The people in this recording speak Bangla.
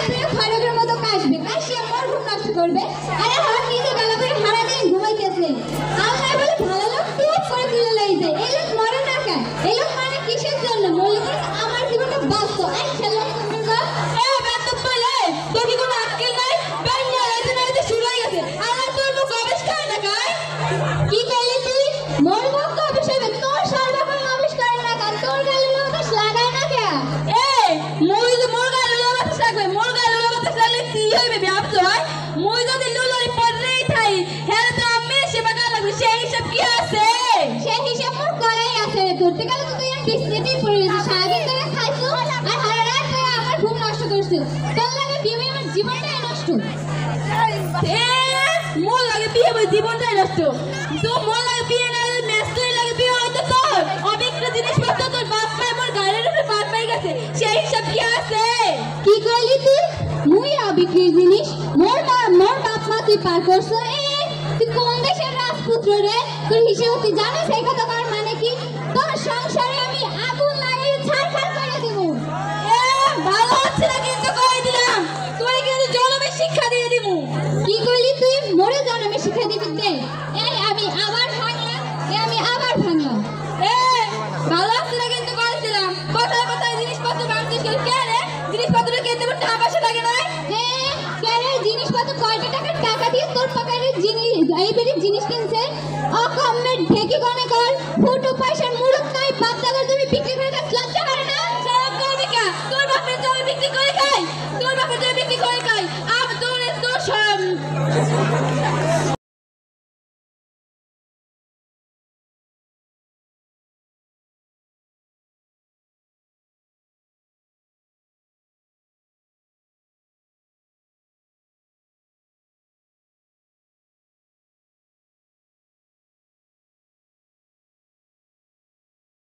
তুই খড়গের মতো কাশবে কাশি আমার ঘুম নষ্ট করবে আরে হর নিজে বেলা করে সারা দিন ঘুমাইতেছে আমরা বলে ভালো লোক টিপ করে তুলে লই যায় এই লোক মরে না কেন এই লোক মানে কিসের জন্য মূল্য করে আমার জীবনটা বাঁচত এই ছেলে তুমি গো এ বাত বলে তোর কি কোনো আক্কেল নাই বান্না রাতে রাতে শুরু হয়ে গেছে আর তোর মুখ আবিষ্কার না গায় কি কইলি তুই মোর মুখ আবিষ্কার তোর সর্বক্ষণ আবিষ্কার না কার তোর গালে বাতাস লাগায় না কে এই মই তো মোর গালে বাতাস লাগবে মোর গালে বাতাস লাগলে কি হইবে ভাবছো হয় মই যদি লুলরি পড়লেই থাই হেলে তো আমি সেবা করা লাগবে সেই হিসাব কি আছে সেই হিসাব মোর করাই আছে ধরতে গেলে তো তুই আর বিস্কুটই পড়ে গেছিস সারাদিন ধরে খাইছো আর সারা রাত তুই আমার ঘুম নষ্ট করছিস তোর লাগে বিয়ে আমার জীবনটাই নষ্ট মোর লাগে বিয়ে আমার জীবনটাই নষ্ট তো মোর লাগে বিয়ে না ম্যাচটাই লাগে বিয়ে হয়তো তোর অবিক্র জিনিসপত্র তোর বাপ মা মোর গায়ের উপরে পার পাই গেছে সেই হিসাব কি আছে কি কইলি তুই মুই অবিক্রি জিনিস মোর বাপ মা তুই পার করছো তুই কোন দেশের রাজপুত্র রে তোর হিসেব তুই জানিস এই কথা কার মানে কি তোর সংসারে আমি আগুন লাগিয়ে ছারখার করে দেব ভালো হচ্ছে না কিন্তু কই দিলাম তুই কিন্তু জনমে শিক্ষা দিয়ে দিব কি কইলি তুই মোরে জনমে শিক্ষা দিবি দে আমি আবার ভাঙলাম ভালো হচ্ছে না কিন্তু কই দিলাম কথায় কথায় জিনিসপত্র বাড়তিস কে রে জিনিসপত্র কিনতে টাকা পয়সা লাগে না কে রে জিনিসপত্র কয়টা টাকা দিয়ে তোর পকেটের জিনিস এই বেরি জিনিস কিনছে অকম্মের ঢেকি গনে কর ফুটো পয়সার মুলুক নাই বাপ দাদার তুমি বিক্রি করে কাজ লজ্জা করে না সব করবি কা তোর বাপের জমি বিক্রি করে খাই তোর বাপের জমি বিক্রি করে খাই আর তোর সব